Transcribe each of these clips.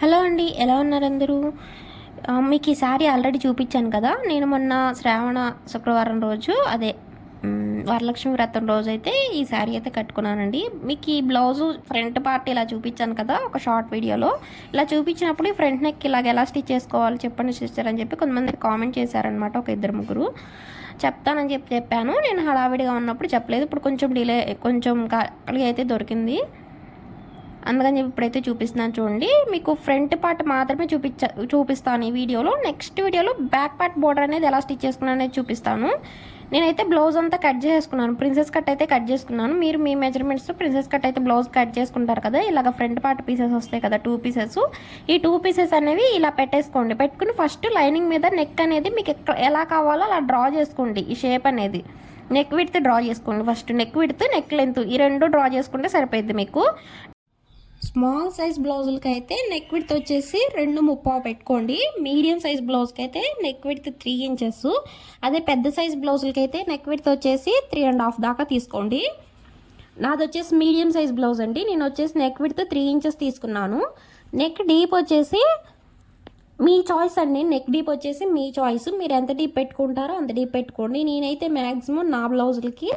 Hello అండి, ఎలా ఉన్నారు అందరూ? మీకు ఈ శారీ ఆల్రెడీ చూపించాను కదా. నేను మొన్న శ్రావణ శుక్రవారం రోజు వరలక్ష్మి వ్రతం రోజు అయితే ఈ శారీ అయితే కట్టుకున్నానండి. మీకు ఈ బ్లౌజు ఫ్రంట్ పార్ట్ ఇలా చూపించాను కదా ఒక షార్ట్ వీడియోలో. ఇలా చూపించినప్పుడు ఈ ఫ్రంట్ నెక్ ఇలాగ ఎలా స్టిచ్ చేసుకోవాలి చెప్పండి సిస్టర్ అని చెప్పి కొంతమంది కామెంట్ చేశారనమాట. ఒక ఇద్దరు ముగ్గురు చెప్తానని చెప్పాను. నేను హడావిడిగా ఉన్నప్పుడు చెప్పలేదు. ఇప్పుడు కొంచెం డిలే, కొంచెం ఖాళీ అయితే దొరికింది, అందుకని చెప్పి ఇప్పుడైతే చూపిస్తున్నాను చూడండి. మీకు ఫ్రంట్ పార్ట్ మాత్రమే చూపిస్తాను ఈ వీడియోలో. నెక్స్ట్ వీడియోలో బ్యాక్ పార్ట్ బోర్డర్ అనేది ఎలా స్టిచ్ చేసుకున్నాను అనేది చూపిస్తాను. నేనైతే బ్లౌజ్ అంతా కట్ చేసుకున్నాను. ప్రిన్సెస్ కట్ అయితే కట్ చేసుకున్నాను. మీరు మీ మెజర్మెంట్స్తో ప్రిన్సెస్ కట్ అయితే బ్లౌజ్ కట్ చేసుకుంటారు కదా. ఇలాగ ఫ్రంట్ పార్ట్ పీసెస్ వస్తాయి కదా, 2 పీసెస్. ఈ 2 పీసెస్ అనేవి ఇలా పెట్టేసుకోండి. పెట్టుకుని ఫస్ట్ లైనింగ్ మీద నెక్ అనేది మీకు ఎలా కావాలో అలా డ్రా చేసుకోండి. ఈ షేప్ అనేది నెక్ విడ్త్ డ్రా చేసుకోండి. First neck width, neck length ఈ రెండు డ్రా చేసుకుంటే సరిపోద్ది మీకు. స్మాల్ సైజ్ బ్లౌజులకి అయితే నెక్ విడ్త్ వచ్చేసి 2.30 పెట్టుకోండి. మీడియం సైజ్ బ్లౌజ్కి అయితే నెక్ విడ్త్ 3 ఇంచెస్. అదే పెద్ద సైజ్ బ్లౌజులకి అయితే నెక్ విడ్త్ వచ్చేసి 3.5 దాకా తీసుకోండి. నాది వచ్చేసి మీడియం సైజ్ బ్లౌజ్ అండి. నేను వచ్చేసి నెక్ విడ్త్ 3 ఇంచెస్ తీసుకున్నాను. నెక్ డీప్ వచ్చేసి మీ చాయిస్ అండి. నెక్ డీప్ వచ్చేసి మీ చాయిస్. మీరు ఎంత డీప్ పెట్టుకుంటారో అంత డీప్ పెట్టుకోండి. నేనైతే మ్యాక్సిమం నా బ్లౌజులకి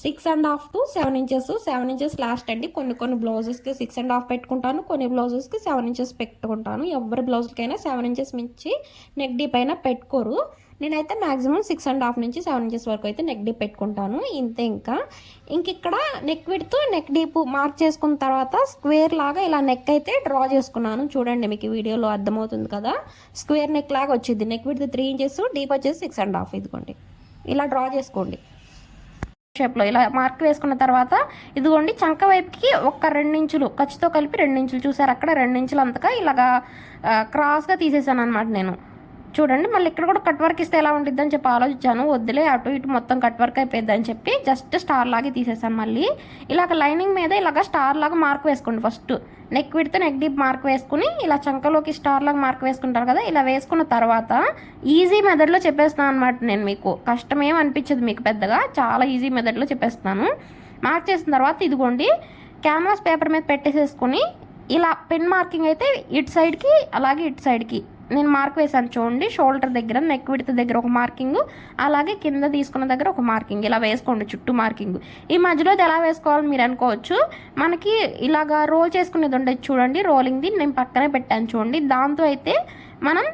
6.5 to 7 ఇంచెస్, 7 ఇంచెస్ లాస్ట్ అండి. కొన్ని బ్లౌజెస్కి 6.5 పెట్టుకుంటాను, కొన్ని బ్లౌజెస్కి 7 ఇంచెస్ పెట్టుకుంటాను. ఎవరి బ్లౌజ్కైనా 7 ఇంచెస్ మించి నెక్ డీప్ అయినా పెట్టుకోరు. నేనైతే మ్యాక్సిమం 6.5 నుంచి 7 ఇంచెస్ వరకు అయితే నెక్ డీప్ పెట్టుకుంటాను. ఇంతే. ఇక్కడ neck width, neck deep mark చేసుకున్న తర్వాత స్క్వేర్ లాగా ఇలా నెక్ అయితే డ్రా చేసుకున్నాను. చూడండి, మీకు వీడియోలో అర్థమవుతుంది కదా. స్క్వేర్ నెక్ లాగా వచ్చింది. నెక్ విడ్త్ 3 ఇంచెస్, డీప్ వచ్చేసి 6.5. ఇదిగోండి, ఇలా డ్రా చేసుకోండి షేప్లో. ఇలా మార్క్ వేసుకున్న తర్వాత ఇదిగోండి, చంక వైపుకి ఒక 2 ఇంచులు ఖర్చుతో కలిపి 2 ఇంచులు చూసారు, అక్కడ 2 ఇంచులు అంతగా ఇలాగా క్రాస్గా తీసేసాను అనమాట నేను. చూడండి, మళ్ళీ ఇక్కడ కూడా కట్ వర్క్ ఇస్తే ఎలా ఉంటుంది అని చెప్పి ఆలోచించాను. వద్దులే, అటు ఇటు మొత్తం కట్ వర్క్ అయిపోయింది అని చెప్పి జస్ట్ స్టార్ లాగే తీసేసాను. మళ్ళీ ఇలాగ లైనింగ్ మీద ఇలాగ స్టార్ లాగా మార్క్ వేసుకోండి. First neck width, neck deep mark వేసుకుని ఇలా చంకలోకి స్టార్ లాగా మార్క్ వేసుకుంటారు కదా. ఇలా వేసుకున్న తర్వాత ఈజీ మెథడ్లో చెప్పేస్తున్నాను అనమాట నేను. మీకు కష్టమేం అనిపించదు మీకు పెద్దగా, చాలా ఈజీ మెథడ్లో చెప్పేస్తున్నాను. మార్క్ చేసిన తర్వాత ఇదిగోండి, క్యాన్వాస్ పేపర్ మీద పెట్టేసేసుకుని ఇలా పెన్ మార్కింగ్ అయితే ఇటు సైడ్కి అలాగే ఇటు సైడ్కి నేను మార్క్ వేసాను చూడండి. షోల్డర్ దగ్గర, నెక్ విడ్త్ దగ్గర ఒక మార్కింగ్, అలాగే కింద తీసుకున్న దగ్గర ఒక మార్కింగ్. ఇలా వేసుకోండి చుట్టూ మార్కింగ్. ఈ మధ్యలో ఎలా వేసుకోవాలని మీరు అనుకోవచ్చు. మనకి ఇలాగా రోల్ చేసుకునేది ఉండేది చూడండి, రోలింగ్ది నేను పక్కనే పెట్టాను చూడండి. దాంతో అయితే మనం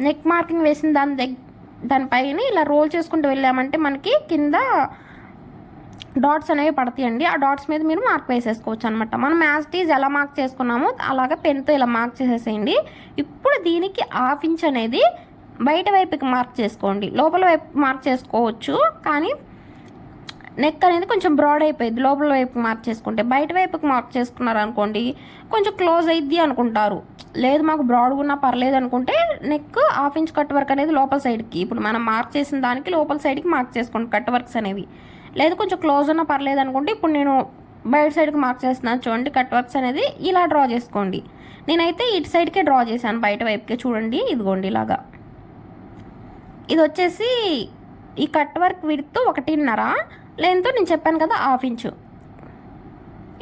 నెక్ మార్కింగ్ వేసిన దానిపైన ఇలా రోల్ చేసుకుంటూ వెళ్ళామంటే మనకి కింద డాట్స్ అనేవి పడతాయండి. ఆ డాట్స్ మీద మీరు మార్క్ వేసేసుకోవచ్చు అనమాట. మనం యాజ్ ఎలా మార్క్ చేసుకున్నామో అలాగే పెన్తో ఇలా మార్క్ చేసేసేయండి. ఇప్పుడు దీనికి 1/2 ఇంచ్ అనేది బయట వైపుకి మార్క్ చేసుకోండి. లోపల వైపు మార్క్ చేసుకోవచ్చు, కానీ నెక్ అనేది కొంచెం బ్రాడ్ అయిపోయింది. లోపల వైపు మార్క్ చేసుకుంటే, బయట వైపుకి మార్క్ చేసుకున్నారు అనుకోండి కొంచెం క్లోజ్ అయ్యిద్ది అనుకుంటారు. లేదు మాకు బ్రాడ్గా ఉన్నా పర్లేదు అనుకుంటే నెక్ 1/2 ఇంచ్ కట్ వర్క్ అనేది లోపల సైడ్కి, ఇప్పుడు మనం మార్క్ చేసిన దానికి లోపల సైడ్కి మార్క్ చేసుకోండి కట్ వర్క్స్ అనేవి. లేదు కొంచెం క్లోజ్ ఉన్నా పర్లేదు అనుకుంటే ఇప్పుడు నేను బయట సైడ్కి మార్క్ చేస్తున్నాను చూడండి. కట్ వర్క్స్ అనేది ఇలా డ్రా చేసుకోండి. నేనైతే ఇటు సైడ్కే డ్రా చేశాను, బయట వైపుకే. చూడండి, ఇదిగోండి ఇలాగా. ఇది వచ్చేసి ఈ కట్ వర్క్ విడ్త్ 1.5, లెంత్ నేను చెప్పాను కదా 1/2 ఇంచు.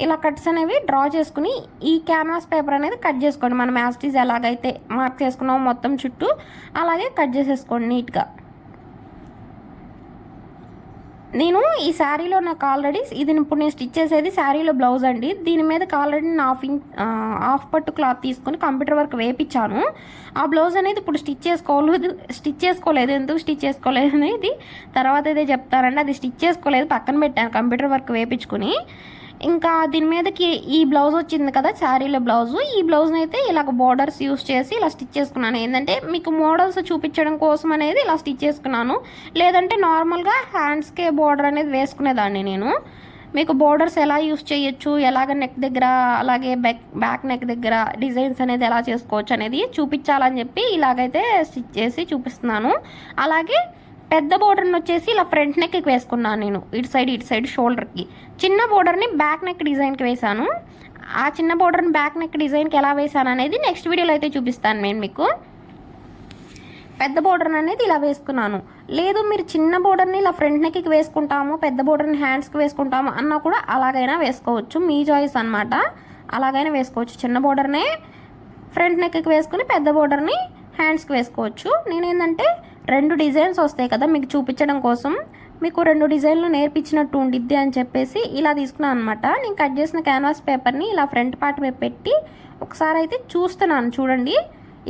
ఇలా కట్స్ అనేవి డ్రా చేసుకుని ఈ క్యాన్వాస్ పేపర్ అనేది కట్ చేసుకోండి. మనం యాజ్ ఎలాగైతే మార్క్ చేసుకున్నామో మొత్తం చుట్టూ అలాగే కట్ చేసేసుకోండి నీట్గా. నేను ఈ శారీలో నాకు ఆల్రెడీ ఇది ఇప్పుడు నేను స్టిచ్ చేసేది శారీలో బ్లౌజ్ అండి. దీని మీదకి ఆల్రెడీ నేను హాఫ్ పట్టు క్లాత్ తీసుకొని కంప్యూటర్ వర్క్ వేయించాను. ఆ బ్లౌజ్ అనేది ఇప్పుడు స్టిచ్ చేసుకోలేదు. ఎందుకు స్టిచ్ చేసుకోలేదు అనేది తర్వాత అయితే చెప్తారండి. అది స్టిచ్ చేసుకోలేదు, పక్కన పెట్టాను కంప్యూటర్ వర్క్ వేయించుకుని. ఇంకా దీని మీదకి ఈ బ్లౌజ్ వచ్చింది కదా శారీలో బ్లౌజు. ఈ బ్లౌజ్ని అయితే ఇలాగ బోర్డర్స్ యూస్ చేసి ఇలా స్టిచ్ చేసుకున్నాను. ఏంటంటే మీకు మోడల్స్ చూపించడం కోసం అనేది ఇలా స్టిచ్ చేసుకున్నాను. లేదంటే నార్మల్గా హ్యాండ్స్కే బోర్డర్ అనేది వేసుకునేదాన్ని నేను. మీకు బోర్డర్స్ ఎలా యూస్ చేయొచ్చు, ఎలాగ నెక్ దగ్గర అలాగే బ్యాక్ నెక్ దగ్గర డిజైన్స్ అనేది ఎలా చేసుకోవచ్చు అనేది చూపించాలని చెప్పి ఇలాగైతే స్టిచ్ చేసి చూపిస్తున్నాను. అలాగే పెద్ద బోర్డర్ని వచ్చేసి ఇలా ఫ్రంట్ నెక్కి వేసుకున్నాను నేను, ఇటు సైడ్ షోల్డర్కి. చిన్న బోర్డర్ని బ్యాక్ నెక్ డిజైన్కి వేసాను. ఆ చిన్న బోర్డర్ని బ్యాక్ నెక్ డిజైన్కి ఎలా వేసాను అనేది నెక్స్ట్ వీడియోలో అయితే చూపిస్తాను నేను మీకు. పెద్ద బోర్డర్ అనేది ఇలా వేసుకున్నాను. లేదు మీరు చిన్న బోర్డర్ని ఇలా ఫ్రంట్ నెక్కి వేసుకుంటాము, పెద్ద బోర్డర్ని హ్యాండ్స్కి వేసుకుంటాము అన్నా కూడా అలాగైనా వేసుకోవచ్చు, మీ చాయిస్ అనమాట. అలాగైనా వేసుకోవచ్చు. చిన్న బోర్డర్నే ఫ్రంట్ నెక్కి వేసుకుని పెద్ద బోర్డర్ని హ్యాండ్స్కి వేసుకోవచ్చు. నేనేంటంటే 2 డిజైన్స్ వస్తాయి కదా మీకు చూపించడం కోసం, మీకు 2 డిజైన్లు నేర్పించినట్టు ఉండిద్ది అని చెప్పేసి ఇలా తీసుకున్నాను అనమాట. నేను కట్ చేసిన క్యాన్వాస్ పేపర్ని ఇలా ఫ్రంట్ పార్ట్ మీద పెట్టి ఒకసారి అయితే చూస్తున్నాను చూడండి.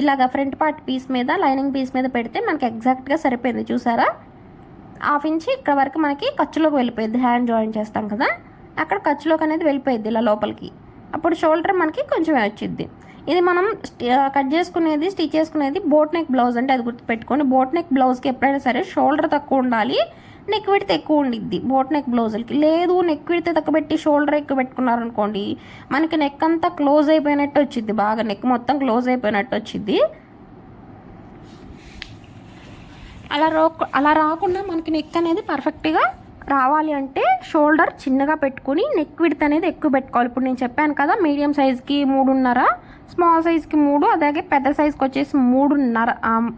ఇలాగ ఫ్రంట్ పార్ట్ పీస్ మీద లైనింగ్ పీస్ మీద పెడితే మనకి ఎగ్జాక్ట్గా సరిపోయింది. చూసారా, 1/2 ఇంచ్ ఇక్కడ వరకు మనకి ఖర్చులోకి వెళ్ళిపోయింది. హ్యాండ్ జాయిన్ చేస్తాం కదా, అక్కడ ఖర్చులోకి అనేది వెళ్ళిపోయింది ఇలా లోపలికి. అప్పుడు షోల్డర్ మనకి కొంచెం వచ్చింది. ఇది మనం కట్ చేసుకునేది స్టిచ్ చేసుకునేది బోట్ నెక్ బ్లౌజ్ అంటే అది గుర్తుపెట్టుకోండి. బోట్ నెక్ బ్లౌజ్కి ఎప్పుడైనా సరే షోల్డర్ తక్కువ ఉండాలి, నెక్ విడ్త్ ఎక్కువ ఉండిద్ది బోట్ నెక్ బ్లౌజులకి. లేదు నెక్ విడ్త్ తక్కువ పెట్టి షోల్డర్ ఎక్కువ పెట్టుకున్నారనుకోండి, మనకి నెక్ అంతా క్లోజ్ అయిపోయినట్టు వచ్చింది, బాగా నెక్ మొత్తం క్లోజ్ అయిపోయినట్టు వచ్చింది. అలా రాకుండా మనకి నెక్ అనేది పర్ఫెక్ట్గా రావాలి అంటే షోల్డర్ చిన్నగా పెట్టుకుని నెక్ విడ్త్ అనేది ఎక్కువ పెట్టుకోవాలి. ఇప్పుడు నేను చెప్పాను కదా, మీడియం సైజ్కి 3.5, స్మాల్ సైజ్కి 3, అలాగే పెద్ద సైజ్కి వచ్చేసి 3.5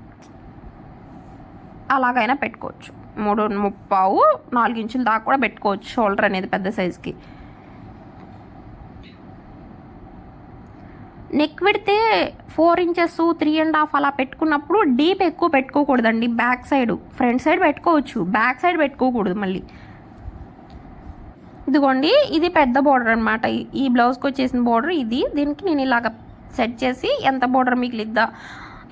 అలాగైనా పెట్టుకోవచ్చు. 3.35, 4 ఇంచుల దాకా కూడా పెట్టుకోవచ్చు షోల్డర్ అనేది పెద్ద సైజ్కి. నెక్ విడితే 4 ఇంచెస్ 3.5 అలా పెట్టుకున్నప్పుడు డీప్ ఎక్కువ పెట్టుకోకూడదండి. బ్యాక్ సైడ్, ఫ్రంట్ సైడ్ పెట్టుకోవచ్చు, బ్యాక్ సైడ్ పెట్టుకోకూడదు మళ్ళీ. ఇదిగోండి, ఇది పెద్ద బోర్డర్ అనమాట. ఈ బ్లౌజ్కి వచ్చేసిన బోర్డర్ ఇది. దీనికి నేను ఇలాగ సెట్ చేసి ఎంత బోర్డర్ మిగిలిద్దా,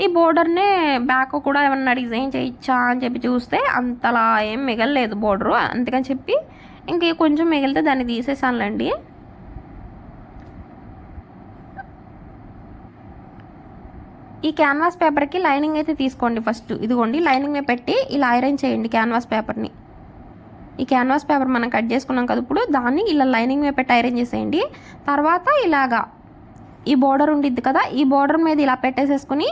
ఈ బోర్డర్నే బ్యాక్ కూడా ఏమన్నా డిజైన్ చేయొచ్చా అని చెప్పి చూస్తే అంతలా ఏం మిగలలేదు బోర్డరు. అందుకని చెప్పి ఇంక కొంచెం మిగిలితే దాన్ని తీసేసానులేండి. ఈ క్యాన్వాస్ పేపర్కి లైనింగ్ అయితే తీసుకోండి ఫస్ట్. ఇదిగోండి, లైనింగ్ మీద పెట్టి ఇలా ఐరన్ చేయండి క్యాన్వాస్ పేపర్ని. ఈ క్యాన్వాస్ పేపర్ మనం కట్ చేసుకున్నాం కదా, ఇప్పుడు దాన్ని ఇలా లైనింగ్ మీద పెట్టి ఐరన్ చేసేయండి. తర్వాత ఇలాగా ఈ బోర్డర్ ఉండిద్ది కదా, ఈ బోర్డర్ మీద ఇలా పెట్టేసేసుకుని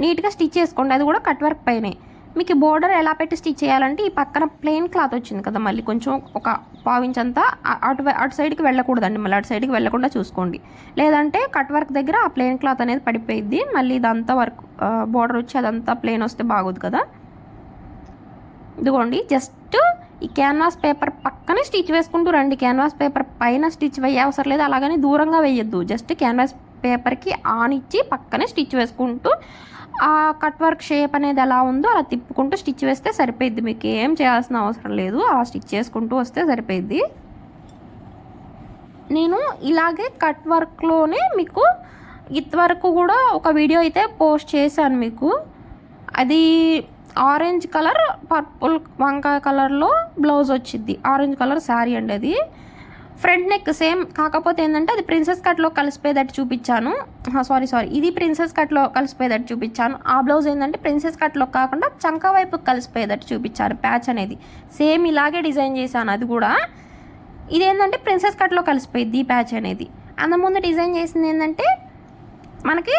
నీట్గా స్టిచ్ చేసుకోండి. అది కూడా కట్ వర్క్ పైనే. మీకు ఈ బోర్డర్ ఎలా పెట్టి స్టిచ్ చేయాలంటే ఈ పక్కన ప్లెయిన్ క్లాత్ వచ్చింది కదా, మళ్ళీ కొంచెం ఒక 1/4 ఇంచ్ అంతా అటు సైడ్కి వెళ్ళకూడదండి, మళ్ళీ అటు సైడ్కి వెళ్ళకుండా చూసుకోండి. లేదంటే కట్ వర్క్ దగ్గర ఆ ప్లెయిన్ క్లాత్ అనేది పడిపోయిద్ది. మళ్ళీ ఇదంతా వర్క్ బోర్డర్ వచ్చి అదంతా ప్లెయిన్ వస్తే బాగోదు కదా. ఇదిగోండి, జస్ట్ ఈ క్యాన్వాస్ పేపర్ పక్కనే స్టిచ్ వేసుకుంటూ రండి. క్యాన్వాస్ పేపర్ పైన స్టిచ్ వేయ అవసరం లేదు, అలాగని దూరంగా వేయద్దు. జస్ట్ క్యాన్వాస్ పేపర్కి ఆన్ ఇచ్చి పక్కనే స్టిచ్ వేసుకుంటూ ఆ కట్ వర్క్ షేప్ అనేది ఎలా ఉందో అలా తిప్పుకుంటూ స్టిచ్ వేస్తే సరిపోయిద్ది. మీకు ఏం చేయాల్సిన అవసరం లేదు, అలా స్టిచ్ చేసుకుంటూ వస్తే సరిపోయిద్ది. నేను ఇలాగే కట్ వర్క్లోనే మీకు ఇంతవరకు కూడా ఒక వీడియో అయితే పోస్ట్ చేశాను మీకు. అది ఆరెంజ్ కలర్ పర్పుల్ వంకాయ కలర్లో బ్లౌజ్ వచ్చింది. ఆరెంజ్ కలర్ శారీ అండి అది. ఫ్రంట్ నెక్ సేమ్, కాకపోతే ఏంటంటే అది ప్రిన్సెస్ కట్లో కలిసిపోయేటట్టు చూపించాను. సారీ ఇది ప్రిన్సెస్ కట్లో కలిసిపోయేటట్టు చూపించాను. ఆ బ్లౌజ్ ఏంటంటే ప్రిన్సెస్ కట్లో కాకుండా చంకా వైపుకి కలిసిపోయేటట్టు చూపించాను. ప్యాచ్ అనేది సేమ్ ఇలాగే డిజైన్ చేశాను. అది కూడా ఇదేంటంటే ప్రిన్సెస్ కట్లో కలిసిపోయింది ఈ ప్యాచ్ అనేది. అంతకుముందు డిజైన్ చేసింది ఏంటంటే మనకి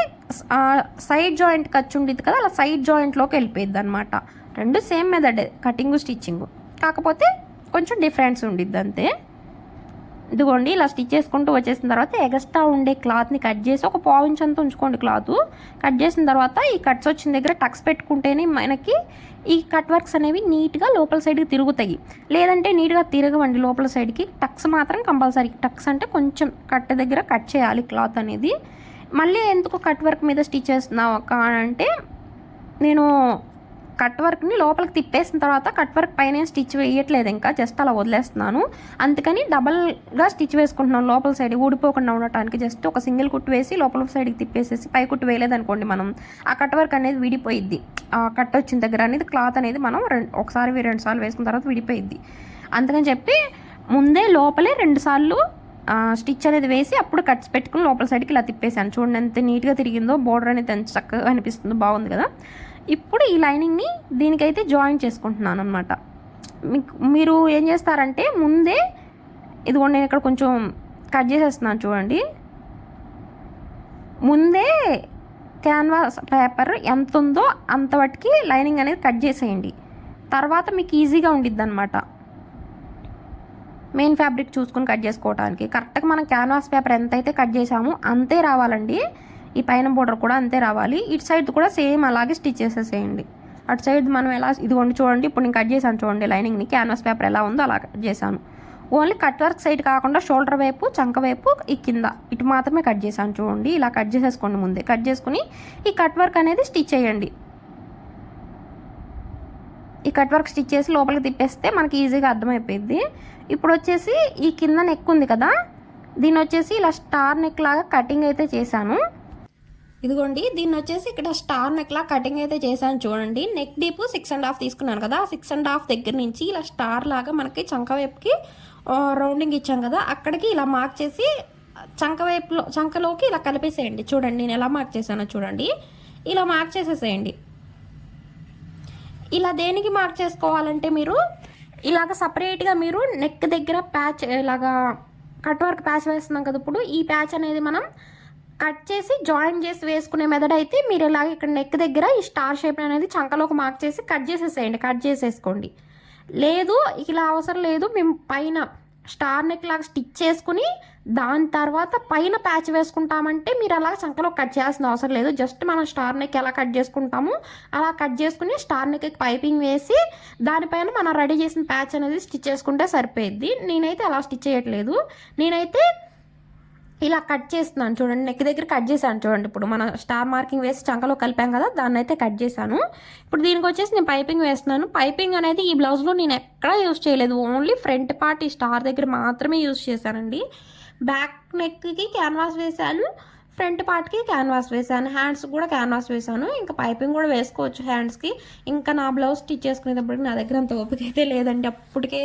సైడ్ జాయింట్ ఖర్చు ఉంటుంది కదా, అలా సైడ్ జాయింట్లోకి వెళ్ళిపోయింది అనమాట. రెండు సేమ్ మెథడ్, కటింగ్ స్టిచ్చింగ్, కాకపోతే కొంచెం డిఫరెన్స్ ఉండిద్ది అంతే. ఇదిగోండి, ఇలా స్టిచ్ చేసుకుంటూ వచ్చేసిన తర్వాత ఎక్స్ట్రా ఉండే క్లాత్ని కట్ చేసి ఒక 1/4 ఇంచ్ అంతా ఉంచుకోండి క్లాత్. కట్ చేసిన తర్వాత ఈ కట్స్ వచ్చిన దగ్గర టక్స్ పెట్టుకుంటేనే మనకి ఈ కట్ వర్క్స్ అనేవి నీట్గా లోపల సైడ్కి తిరుగుతాయి. లేదంటే నీట్గా తిరగవండి లోపల సైడ్కి. టక్స్ మాత్రం కంపల్సరీ. టక్స్ అంటే కొంచెం కట్ దగ్గర కట్ చేయాలి క్లాత్ అనేది. మళ్ళీ ఎందుకు కట్ వర్క్ మీద స్టిచ్ చేస్తున్నావు అక్క అంటే, నేను కట్ వర్క్ని లోపలికి తిప్పేసిన తర్వాత కట్ వర్క్ పైన స్టిచ్ వేయట్లేదు, ఇంకా జస్ట్ అలా వదిలేస్తున్నాను. అందుకని డబల్గా స్టిచ్ వేసుకుంటున్నాను లోపల సైడ్ ఊడిపోకుండా ఉండటానికి. జస్ట్ ఒక సింగిల్ కుట్టు వేసి లోపల సైడ్కి తిప్పేసేసి పై కుట్టు వేయలేదనుకోండి మనం, ఆ కట్ వర్క్ అనేది విడిపోయిద్ది. ఆ కట్ వచ్చిన దగ్గర అనేది క్లాత్ అనేది మనం ఒకసారి 2 సార్లు వేసుకున్న తర్వాత విడిపోయిద్ది. అందుకని చెప్పి ముందే లోపలే 2 సార్లు స్టిచ్ అనేది వేసి అప్పుడు కట్స్ పెట్టుకుని లోపల సైడ్కి ఇలా తిప్పేసాను. చూడండి ఎంత నీట్గా తిరిగిందో, బోర్డర్ అనేది ఎంత చక్కగా అనిపిస్తుందో, బాగుంది కదా. ఇప్పుడు ఈ లైనింగ్ని దీనికైతే జాయిన్ చేసుకుంటున్నాను అనమాట. మీరు ఏం చేస్తారంటే ముందే, ఇదిగోండి నేను ఇక్కడ కొంచెం కట్ చేసేస్తున్నాను చూడండి. ముందే క్యాన్వాస్ పేపర్ ఎంత ఉందో అంతవరకు లైనింగ్ అనేది కట్ చేసేయండి. తర్వాత మీకు ఈజీగా ఉండిద్ది అనమాట మెయిన్ ఫ్యాబ్రిక్ చూసుకుని కట్ చేసుకోవడానికి. కరెక్ట్గా మనం క్యాన్వాస్ పేపర్ ఎంతైతే కట్ చేసామో అంతే రావాలండి. ఈ పైన బోర్డర్ కూడా అంతే రావాలి. ఇటు సైడ్ కూడా సేమ్ అలాగే స్టిచ్ చేసేసేయండి. అటు సైడ్ మనం ఎలా, ఇదిగోండి చూడండి, ఇప్పుడు నేను కట్ చేశాను చూడండి లైనింగ్ని. క్యాన్వాస్ పేపర్ ఎలా ఉందో అలా కట్ చేశాను. ఓన్లీ కట్ వర్క్ సైడ్ కాకుండా షోల్డర్ వైపు, చంక వైపు, ఈ కింద ఇటు మాత్రమే కట్ చేశాను చూడండి. ఇలా కట్ చేసేసుకోండి. ముందే కట్ చేసుకుని ఈ కట్ వర్క్ అనేది స్టిచ్ చేయండి. ఈ కట్ వర్క్ స్టిచ్ చేసి లోపలికి తిప్పేస్తే మనకి ఈజీగా అర్థమైపోయింది. ఇప్పుడు వచ్చేసి ఈ కింద నెక్ ఉంది కదా, దీన్ని వచ్చేసి ఇలా స్టార్ నెక్ లాగా కటింగ్ అయితే చేశాను. ఇదిగోండి, దీన్ని వచ్చేసి ఇక్కడ స్టార్ నెక్ లాగా కటింగ్ అయితే చేశాను చూడండి. నెక్ డీప్ 6.5 తీసుకున్నాను కదా, 6.5 దగ్గర నుంచి ఇలా స్టార్ లాగా మనకి చంక వైపుకి రౌండింగ్ ఇచ్చాం కదా, అక్కడికి ఇలా మార్క్ చేసి చంకలోకి ఇలా కలిపేసేయండి. చూడండి నేను ఎలా మార్క్ చేశానో చూడండి. ఇలా మార్క్ చేసేసేయండి. ఇలా దేనికి మార్క్ చేసుకోవాలంటే మీరు ఇలాగ సపరేట్గా మీరు నెక్ దగ్గర ప్యాచ్, ఇలాగా కట్ వర్క్ ప్యాచ్ వేస్తున్నాం కదా, ఇప్పుడు ఈ ప్యాచ్ అనేది మనం కట్ చేసి జాయిన్ చేసి వేసుకునే మెథడ్ అయితే మీరు ఇలాగ ఇక్కడ నెక్ దగ్గర ఈ స్టార్ షేప్ అనేది చంకలోకి మార్క్ చేసి కట్ చేసేసేయండి, కట్ చేసేసుకోండి. లేదు ఇలా అవసరం లేదు, మేము పైన స్టార్ నెక్ లాగా స్టిచ్ చేసుకుని దాని తర్వాత పైన ప్యాచ్ వేసుకుంటామంటే మీరు అలా చంకలో కట్ చేయాల్సిన అవసరం లేదు. జస్ట్ మనం స్టార్ నెక్ ఎలా కట్ చేసుకుంటామో అలా కట్ చేసుకుని స్టార్ నెక్కి పైపింగ్ వేసి దానిపైన మనం రెడీ చేసిన ప్యాచ్ అనేది స్టిచ్ చేసుకుంటే సరిపోయిద్ది. నేనైతే అలా స్టిచ్ చేయట్లేదు, నేనైతే ఇలా కట్ చేస్తున్నాను చూడండి. నెక్ దగ్గర కట్ చేశాను చూడండి. ఇప్పుడు మన స్టార్ మార్కింగ్ వేసి చంకలో కలిపాం కదా, దాన్ని అయితే కట్ చేశాను. ఇప్పుడు దీనికి వచ్చేసి నేను పైపింగ్ వేస్తున్నాను. పైపింగ్ అనేది ఈ బ్లౌజ్లో నేను ఎక్కడా యూజ్ చేయలేదు, ఓన్లీ ఫ్రంట్ పార్ట్ ఈ స్టార్ దగ్గర మాత్రమే యూజ్ చేశానండి. బ్యాక్ నెక్కి క్యాన్వాస్ వేశాను, ఫ్రంట్ పార్ట్కి క్యాన్వాస్ వేశాను, హ్యాండ్స్ కూడా క్యాన్వాస్ వేశాను. ఇంకా పైపింగ్ కూడా వేసుకోవచ్చు హ్యాండ్స్కి. ఇంకా నా బ్లౌజ్ స్టిచ్ చేసుకునేటప్పటికి నా దగ్గర అంత ఓపిక అయితే లేదండి, అప్పటికే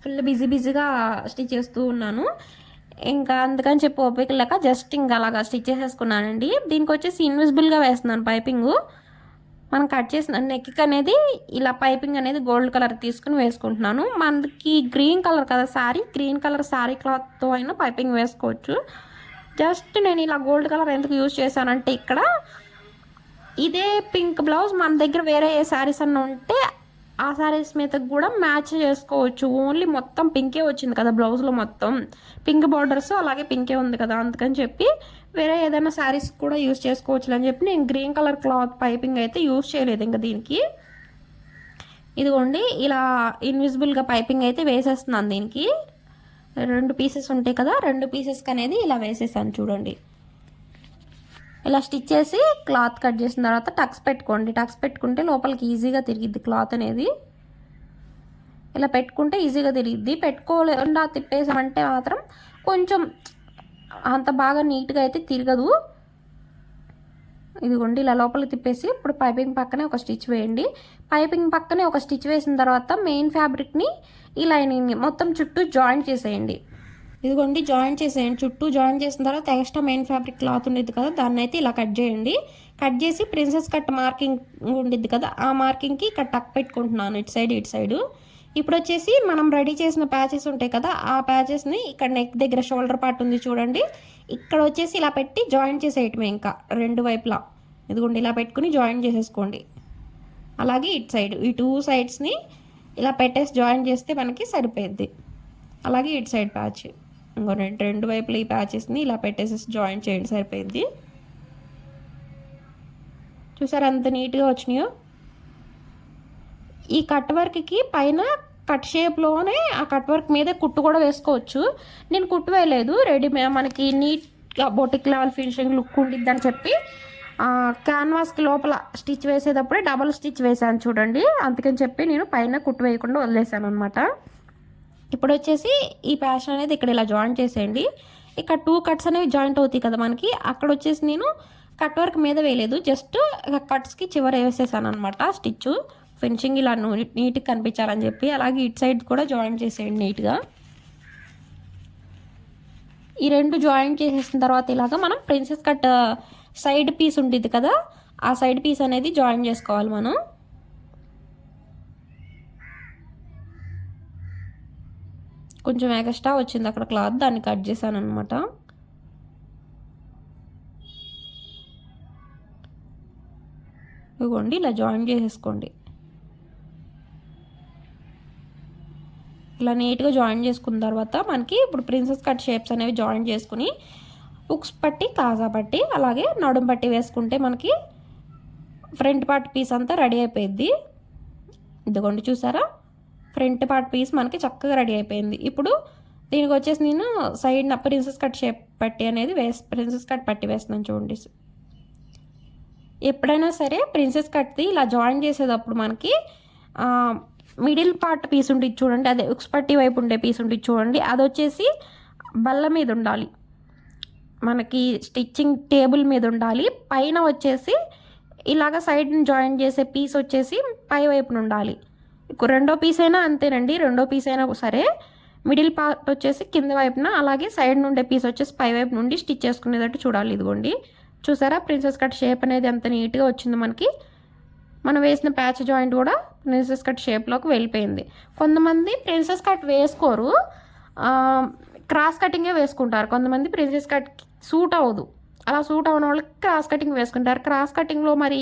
ఫుల్ బిజీగా స్టిచ్ చేస్తూ ఉన్నాను. ఇంకా అందుకని చెప్పి ఓపిక లేక జస్ట్ ఇంకా అలాగా స్టిచ్ చేసేసుకున్నానండి. దీనికి వచ్చేసి ఇన్విజిబుల్గా వేస్తున్నాను పైపింగ్. మనం కట్ చేసిన నెక్ అనేది ఇలా పైపింగ్ అనేది గోల్డ్ కలర్ తీసుకుని వేసుకుంటున్నాను. మనకి గ్రీన్ కలర్ కదా శారీ, గ్రీన్ కలర్ శారీ క్లాత్తో అయినా పైపింగ్ వేసుకోవచ్చు. జస్ట్ నేను ఇలా గోల్డ్ కలర్ ఎందుకు యూజ్ చేశానంటే ఇక్కడ ఇదే పింక్ బ్లౌజ్ మన దగ్గర వేరే ఏ శారీస్ అన్న ఉంటే ఆ శారీస్ మీద కూడా మ్యాచ్ చేసుకోవచ్చు. ఓన్లీ మొత్తం పింకే వచ్చింది కదా బ్లౌజ్లో, మొత్తం పింక్ బార్డర్స్ అలాగే పింకే ఉంది కదా, అందుకని చెప్పి వేరే ఏదైనా శారీస్ కూడా యూజ్ చేసుకోవచ్చు అని చెప్పి నేను గ్రీన్ కలర్ క్లాత్ పైపింగ్ అయితే యూజ్ చేయలేదు ఇంకా దీనికి. ఇదిగోండి ఇలా ఇన్విజిబుల్గా పైపింగ్ అయితే వేసేస్తున్నాను. దీనికి 2 పీసెస్ ఉంటాయి కదా, 2 పీసెస్కి అనేది ఇలా వేసేసాను చూడండి. ఇలా స్టిచ్ చేసి క్లాత్ కట్ చేసిన తర్వాత టక్స్ పెట్టుకోండి. టక్స్ పెట్టుకుంటే లోపలికి ఈజీగా తిరిగిద్ది క్లాత్ అనేది. ఇలా పెట్టుకుంటే ఈజీగా తిరిగిద్ది. పెట్టుకోలేకుండా తిప్పేసామంటే మాత్రం కొంచెం అంత బాగా నీట్గా అయితే తిరగదు. ఇదిగోండి ఇలా లోపలికి తిప్పేసి ఇప్పుడు పైపింగ్ పక్కనే ఒక స్టిచ్ వేయండి. పైపింగ్ పక్కనే ఒక స్టిచ్ వేసిన తర్వాత మెయిన్ ఫ్యాబ్రిక్ని ఈ లైనింగ్ మొత్తం చుట్టూ జాయింట్ చేసేయండి. ఇదిగోండి జాయిన్ చేసేయండి. చుట్టూ జాయిన్ చేసిన తర్వాత ఎక్స్ట్రా మెయిన్ ఫ్యాబ్రిక్ క్లాత్ ఉండేది కదా, దాన్ని అయితే ఇలా కట్ చేయండి. కట్ చేసి ప్రిన్సెస్ కట్ మార్కింగ్ ఉండిద్ది కదా, ఆ మార్కింగ్కి ఇక్కడ టక్ పెట్టుకుంటున్నాను ఇటు సైడ్. ఇప్పుడు వచ్చేసి మనం రెడీ చేసిన ప్యాచెస్ ఉంటాయి కదా, ఆ ప్యాచెస్ని ఇక్కడ నెక్ దగ్గర షోల్డర్ పార్ట్ ఉంది చూడండి, ఇక్కడ వచ్చేసి ఇలా పెట్టి జాయిన్ చేసేయటమే. ఇంకా 2 వైపులా ఇదిగోండి ఇలా పెట్టుకుని జాయిన్ చేసేసుకోండి. అలాగే ఇటు సైడ్ ఈ 2 సైడ్స్ని ఇలా పెట్టేసి జాయిన్ చేస్తే మనకి సరిపోద్ది. అలాగే ఇటు సైడ్ ప్యాచ్ ఇంకో 2 వైపులు ఈ ప్యాచెస్ని ఇలా పెట్టేసేసి జాయిన్ చేయండి, సరిపోయింది. చూసారా ఎంత నీట్గా వచ్చినాయో. ఈ కట్ వర్క్కి పైన కట్ షేప్లోనే ఆ కట్ వర్క్ మీద కుట్టు కూడా వేసుకోవచ్చు. నేను కుట్టు వేయలేదు, రెడీమేడ్ మనకి నీట్గా బొటిక్ లెవెల్ ఫినిషింగ్ లుక్ ఉండిద్దని చెప్పి క్యాన్వాస్కి లోపల స్టిచ్ వేసేటప్పుడే డబల్ స్టిచ్ వేసాను చూడండి, అందుకని చెప్పి నేను పైన కుట్టు వేయకుండా వదిలేసాను అనమాట. ఇప్పుడు వచ్చేసి ఈ ప్యాచ్ అనేది ఇక్కడ ఇలా జాయింట్ చేసేయండి. ఇక్కడ 2 కట్స్ అనేవి జాయింట్ అవుతాయి కదా మనకి, అక్కడ వచ్చేసి నేను కట్ వర్క్ మీద వేయలేదు, జస్ట్ కట్స్కి చివర వేసేసాను అనమాట స్టిచ్. ఫినిషింగ్ ఇలా నీట్గా కనిపించాలని చెప్పి. అలాగే ఇటు సైడ్ కూడా జాయింట్ చేసేయండి నీట్గా. ఈ 2 జాయింట్ చేసేసిన తర్వాత ఇలాగా మనం ప్రిన్సెస్ కట్ సైడ్ పీస్ ఉంటుంది కదా, ఆ సైడ్ పీస్ అనేది జాయిన్ చేసుకోవాలి మనం. కొంచెం ఎక్స్ట్రా వచ్చింది అక్కడ క్లాత్, దాన్ని కట్ చేశాను అనమాట. ఇదిగోండి ఇలా జాయిన్ చేసేసుకోండి. ఇలా నీట్గా జాయిన్ చేసుకున్న తర్వాత మనకి ఇప్పుడు ప్రిన్సెస్ కట్ షేప్స్ అనేవి జాయిన్ చేసుకుని ఉక్స్ పట్టి, కాజా పట్టి, అలాగే నడుం పట్టి వేసుకుంటే మనకి ఫ్రంట్ పార్ట్ పీస్ అంతా రెడీ అయిపోయింది. ఇదిగోండి చూసారా, ఫ్రంట్ పార్ట్ పీస్ మనకి చక్కగా రెడీ అయిపోయింది. ఇప్పుడు దీనికి వచ్చేసి నేను సైడ్న ప్రిన్సెస్ కట్ షేప్ పట్టి అనేది ప్రిన్సెస్ కట్ పట్టి వేస్తున్నాను చూడండి. ఎప్పుడైనా సరే ప్రిన్సెస్ కట్ది ఇలా జాయిన్ చేసేటప్పుడు మనకి మిడిల్ పార్ట్ పీస్ ఉంటుంది చూడండి, అదే ఉక్స్ పట్టి వైపు ఉండే పీస్ ఉంటుంది చూడండి, అది వచ్చేసి బల్ల మీద ఉండాలి, మనకి స్టిచ్చింగ్ టేబుల్ మీద ఉండాలి. పైన వచ్చేసి ఇలాగ సైడ్ని జాయిన్ చేసే పీస్ వచ్చేసి పై వైపున ఉండాలి. రెండో పీస్ అయినా అంతేనండి, రెండో పీస్ అయినా సరే మిడిల్ పార్ట్ వచ్చేసి కింద వైపున, అలాగే సైడ్ నుండే పీస్ వచ్చేసి పై వైపు నుండి స్టిచ్ చేసుకునేటట్టు చూడాలి. ఇదిగోండి చూసారా ప్రిన్సెస్ కట్ షేప్ అనేది ఎంత నీట్గా వచ్చింది మనకి. మనం వేసిన ప్యాచ్ జాయింట్ కూడా ప్రిన్సెస్ కట్ షేప్లోకి వెళ్ళిపోయింది. కొంతమంది ప్రిన్సెస్ కట్ వేసుకోరు, క్రాస్ కటింగే వేసుకుంటారు. కొంతమంది ప్రిన్సెస్ కట్ సూట్ అవ్వదు, అలా సూట్ అవ్వని వాళ్ళకి క్రాస్ కటింగ్ వేసుకుంటారు. క్రాస్ కటింగ్లో మరి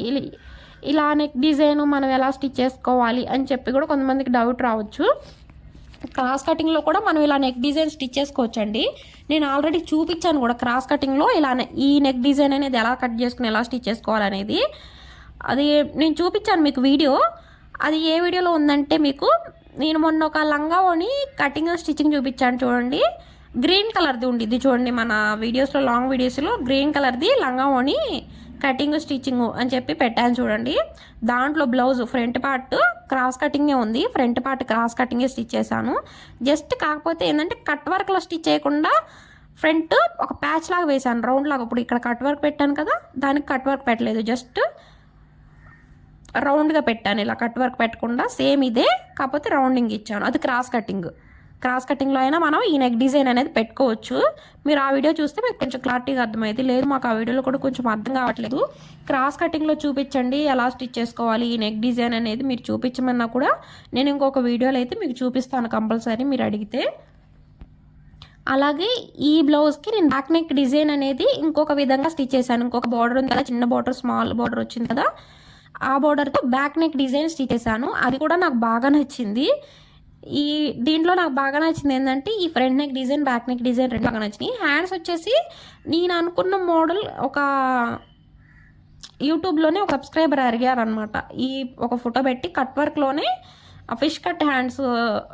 ఇలా నెక్ డిజైన్ మనం ఎలా స్టిచ్ చేసుకోవాలి అని చెప్పి కూడా కొంతమందికి డౌట్ రావచ్చు. క్రాస్ కటింగ్లో కూడా మనం ఇలా నెక్ డిజైన్ స్టిచ్ చేసుకోవచ్చండి. నేను ఆల్రెడీ చూపించాను కూడా క్రాస్ కటింగ్లో ఇలా ఈ నెక్ డిజైన్ అనేది ఎలా కట్ చేసుకుని ఎలా స్టిచ్ చేసుకోవాలనేది. అది నేను చూపించాను మీకు వీడియో. అది ఏ వీడియోలో ఉందంటే మీకు నేను మొన్న ఒక లంగా ఓని కటింగ్ స్టిచ్చింగ్ చూపించాను చూడండి, గ్రీన్ కలర్ది ఉండిద్ది చూడండి, మన వీడియోస్లో లాంగ్ వీడియోస్లో గ్రీన్ కలర్ది లంగా ఓని కటింగ్ స్టిచ్చింగ్ అని చెప్పి పెట్టాను చూడండి. దాంట్లో బ్లౌజ్ ఫ్రంట్ పార్ట్ క్రాస్ కటింగే ఉంది, ఫ్రంట్ పార్ట్ క్రాస్ కటింగే స్టిచ్ చేశాను. జస్ట్ కాకపోతే ఏంటంటే కట్ వర్క్లో స్టిచ్ చేయకుండా ఫ్రంట్ ఒక ప్యాచ్ లాగా వేసాను, రౌండ్ లాగా. ఇప్పుడు ఇక్కడ కట్ వర్క్ పెట్టాను కదా, దానికి కట్ వర్క్ పెట్టలేదు, జస్ట్ రౌండ్గా పెట్టాను. ఇలా కట్ వర్క్ పెట్టకుండా సేమ్ ఇదే, కాకపోతే రౌండింగ్ ఇచ్చాను. అది క్రాస్ కటింగ్. క్రాస్ కటింగ్లో అయినా మనం ఈ నెక్ డిజైన్ అనేది పెట్టుకోవచ్చు. మీరు ఆ వీడియో చూస్తే మీకు కొంచెం క్లారిటీగా అర్థమైంది. లేదు మాకు ఆ వీడియోలో కూడా కొంచెం అర్థం కావట్లేదు, క్రాస్ కటింగ్లో చూపించండి ఎలా స్టిచ్ చేసుకోవాలి ఈ నెక్ డిజైన్ అనేది మీరు చూపించమన్నా కూడా నేను ఇంకొక వీడియోలో అయితే మీకు చూపిస్తాను కంపల్సరీ మీరు అడిగితే. అలాగే ఈ బ్లౌజ్కి నేను బ్యాక్ నెక్ డిజైన్ అనేది ఇంకొక విధంగా స్టిచ్ చేశాను. ఇంకొక బార్డర్ ఉంది కదా, చిన్న బార్డర్, స్మాల్ బార్డర్ వచ్చింది కదా, ఆ బార్డర్తో బ్యాక్ నెక్ డిజైన్ స్టిచ్ చేశాను. అది కూడా నాకు బాగా నచ్చింది. దీంట్లో నాకు బాగా నచ్చింది ఏంటంటే ఈ front neck design, back neck design రెండు బాగా నచ్చినాయి. హ్యాండ్స్ వచ్చేసి నేను అనుకున్న మోడల్ ఒక యూట్యూబ్లోనే ఒక సబ్స్క్రైబర్ అడిగారు అనమాట. ఒక ఫోటో పెట్టి కట్ వర్క్లోనే ఫిష్ కట్ హ్యాండ్స్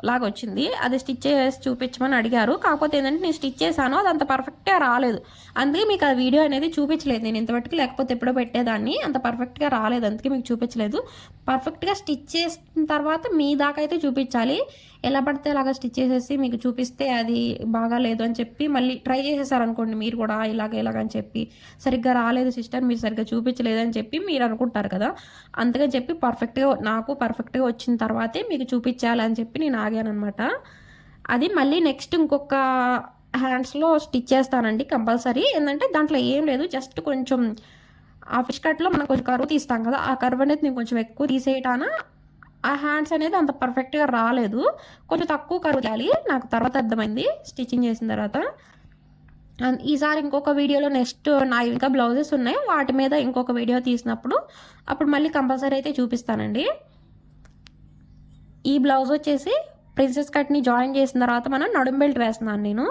లాగా వచ్చింది, అది స్టిచ్ చేసి చూపించమని అడిగారు. కాకపోతే ఏంటంటే నేను స్టిచ్ చేశాను, అది అంత పర్ఫెక్ట్గా రాలేదు, అందుకే మీకు ఆ వీడియో అనేది చూపించలేదు నేను ఇంతవరకు. లేకపోతే ఎప్పుడో పెట్టేదాన్ని, అంత పర్ఫెక్ట్గా రాలేదు, అందుకే మీకు చూపించలేదు. పర్ఫెక్ట్గా స్టిచ్ చేసిన తర్వాత మీ దాకా అయితే చూపించాలి. ఎలా పడితే అలాగా స్టిచ్ చేసేసి మీకు చూపిస్తే అది బాగా లేదు అని చెప్పి మళ్ళీ ట్రై చేసేసారనుకోండి మీరు కూడా ఇలాగని చెప్పి, సరిగ్గా రాలేదు సిస్టర్ మీరు సరిగ్గా చూపించలేదని చెప్పి మీరు అనుకుంటారు కదా. అందుకని చెప్పి నాకు పర్ఫెక్ట్గా వచ్చిన తర్వాతే మీకు చూపించాలని చెప్పి నేను ఆగాను అనమాట. అది మళ్ళీ నెక్స్ట్ ఇంకొక హ్యాండ్స్లో స్టిచ్ చేస్తానండి కంపల్సరీ. ఏంటంటే దాంట్లో ఏం లేదు, జస్ట్ కొంచెం ఆ ఫిష్ కట్లో మనం కొంచెం కరువు తీస్తాం కదా, ఆ కరువు అనేది నేను కొంచెం ఎక్కువ తీసేయటాన ఆ హ్యాండ్స్ అనేది అంత పర్ఫెక్ట్గా రాలేదు, కొంచెం తక్కువ కరువు తీయాలి, నాకు తర్వాత అర్థమైంది స్టిచ్చింగ్ చేసిన తర్వాత. ఈసారి ఇంకొక వీడియోలో నెక్స్ట్ నా ఇంకా బ్లౌజెస్ ఉన్నాయి, వాటి మీద ఇంకొక వీడియో తీసినప్పుడు అప్పుడు మళ్ళీ కంపల్సరీ అయితే చూపిస్తానండి. ఈ బ్లౌజ్ వచ్చేసి ప్రిన్సెస్ కట్ని జాయిన్ చేసిన తర్వాత మనం నడుం బెల్ట్ వేస్తున్నాను నేను.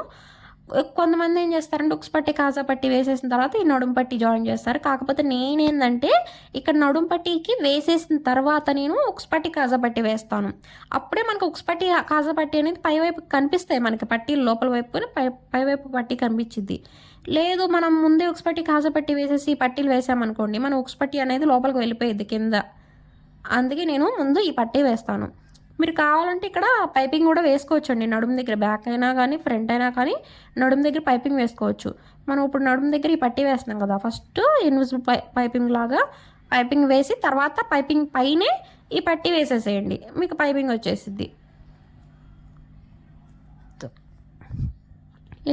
కొంతమంది ఏం చేస్తారంటే ఉక్స్ పట్టి కాజా పట్టి వేసేసిన తర్వాత ఈ నడుం పట్టి జాయిన్ చేస్తారు. కాకపోతే నేనేందంటే ఇక్కడ నడుం పట్టికి వేసేసిన తర్వాత నేను ఉక్స్ పట్టి కాజా పట్టి వేస్తాను. అప్పుడే మనకు ఉక్స్ పట్టి కాజా పట్టి అనేది పై వైపు కనిపిస్తాయి, మనకి పట్టీలు లోపల వైపు పై వైపు పట్టి కనిపించింది. లేదు మనం ముందే ఉక్స్ పట్టి కాజా పట్టి వేసేసి పట్టీలు వేసామనుకోండి, మన ఉక్స్ పట్టి అనేది లోపలికి వెళ్ళిపోయింది కింద. అందుకే నేను ముందు ఈ పట్టీ వేస్తాను. మీరు కావాలంటే ఇక్కడ పైపింగ్ కూడా వేసుకోవచ్చు అండి, నడుము దగ్గర బ్యాక్ అయినా కానీ ఫ్రంట్ అయినా కానీ నడుము దగ్గర పైపింగ్ వేసుకోవచ్చు. మనం ఇప్పుడు నడుము దగ్గర ఈ పట్టీ వేస్తున్నాం కదా, ఫస్ట్ ఇన్విజిబుల్ పైపింగ్ లాగా పైపింగ్ వేసి తర్వాత పైపింగ్ పైనే ఈ పట్టీ వేసేసేయండి, మీకు పైపింగ్ వచ్చేసిద్ది.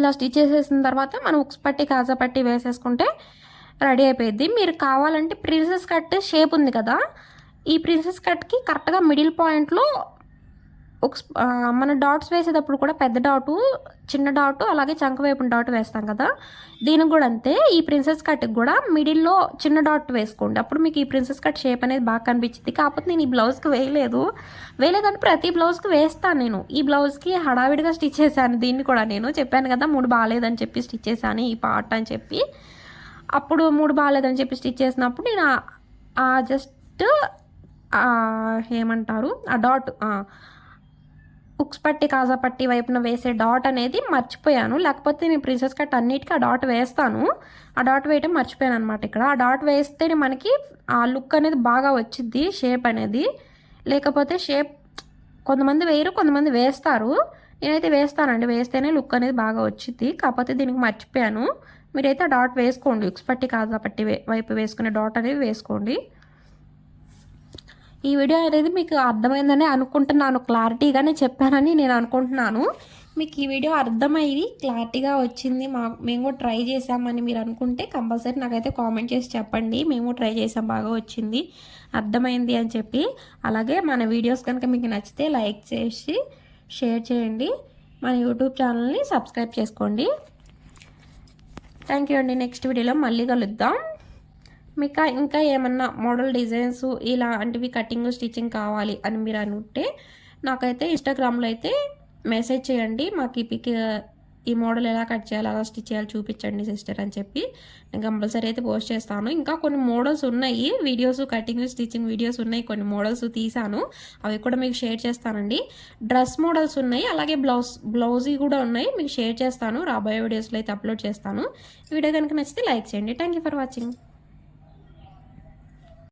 ఇలా స్టిచ్ చేసేసిన తర్వాత మనం ఉక్స్ పట్టి కాజా పట్టి వేసేసుకుంటే రెడీ అయిపోయింది. మీరు కావాలంటే ప్రిన్సెస్ కట్ షేప్ ఉంది కదా, ఈ ప్రిన్సెస్ కట్కి కరెక్ట్గా మిడిల్ పాయింట్లో మన డాట్స్ వేసేటప్పుడు కూడా పెద్ద డాటు, చిన్న డాటు, అలాగే చంక వైపు డాట్ వేస్తాం కదా, దీనికి కూడా అంతే. ఈ ప్రిన్సెస్ కట్కి కూడా మిడిల్లో చిన్న డాట్ వేసుకోండి, అప్పుడు మీకు ఈ ప్రిన్సెస్ కట్ షేప్ అనేది బాగా కనిపించింది. కాకపోతే నేను ఈ బ్లౌజ్కి వేయలేదంటే ప్రతి బ్లౌజ్కి వేస్తాను నేను. ఈ బ్లౌజ్కి హడావిడిగా స్టిచ్ చేశాను, దీన్ని కూడా నేను చెప్పాను కదా 3 బాగాలేదని చెప్పి స్టిచ్ చేశాను ఈ పార్ట్ అని చెప్పి. అప్పుడు 3 బాగాలేదని చెప్పి స్టిచ్ చేసినప్పుడు నేను జస్ట్ ఏమంటారు ఆ డాట్ ఉక్స్ పట్టి కాజా పట్టి వైపున వేసే డాట్ అనేది మర్చిపోయాను. లేకపోతే నేను ప్రిన్సెస్ కట్ అన్నిటికీ ఆ డాట్ వేస్తాను. ఆ డాట్ వేయటం మర్చిపోయాను అనమాట. ఇక్కడ ఆ డాట్ వేస్తేనే మనకి ఆ లుక్ అనేది బాగా వచ్చిద్ది, షేప్ అనేది. లేకపోతే షేప్ కొంతమంది వేయరు, కొంతమంది వేస్తారు. నేనైతే వేస్తానండి, వేస్తేనే లుక్ అనేది బాగా వచ్చింది. కాకపోతే దీనికి మర్చిపోయాను. మీరైతే డాట్ వేసుకోండి, ఉక్స్ పట్టి కాజా పట్టి వైపు వేసుకునే డాట్ అనేది వేసుకోండి. ఈ వీడియో అనేది మీకు అర్థమైందని అనుకుంటున్నాను, క్లారిటీగానే చెప్పానని నేను అనుకుంటున్నాను. మీకు ఈ వీడియో అర్థమైంది, క్లారిటీగా వచ్చింది, మేము కూడా ట్రై చేసామని మీరు అనుకుంటే కంపల్సరీ నాకైతే కామెంట్ చేసి చెప్పండి. మేము ట్రై చేసాం, బాగా వచ్చింది, అర్థమైంది అని చెప్పి. అలాగే మన వీడియోస్ కనుక మీకు నచ్చితే లైక్ చేసి షేర్ చేయండి. మన యూట్యూబ్ ఛానల్ని సబ్స్క్రైబ్ చేసుకోండి. థ్యాంక్ యూ అండి. నెక్స్ట్ వీడియోలో మళ్ళీ కలుద్దాం. మీకు ఇంకా ఏమన్నా మోడల్ డిజైన్స్ ఇలాంటివి కటింగ్ స్టిచ్చింగ్ కావాలి అని మీరు అనుకుంటే నాకైతే ఇన్స్టాగ్రామ్లో అయితే మెసేజ్ చేయండి. మాకు ఈ మోడల్ ఎలా కట్ చేయాలి, ఎలా స్టిచ్ చేయాలి చూపించండి సిస్టర్ అని చెప్పి నేను కంపల్సరీ అయితే పోస్ట్ చేస్తాను. ఇంకా కొన్ని మోడల్స్ ఉన్నాయి, వీడియోస్ కటింగ్ స్టిచ్చింగ్ వీడియోస్ ఉన్నాయి, కొన్ని మోడల్స్ తీసాను, అవి కూడా మీకు షేర్ చేస్తానండి. డ్రెస్ మోడల్స్ ఉన్నాయి, అలాగే బ్లౌజ్ కూడా ఉన్నాయి, మీకు షేర్ చేస్తాను. రాబోయే వీడియోస్లో అయితే అప్లోడ్ చేస్తాను. వీడియో కనుక నచ్చితే లైక్ చేయండి. Thank you for watching.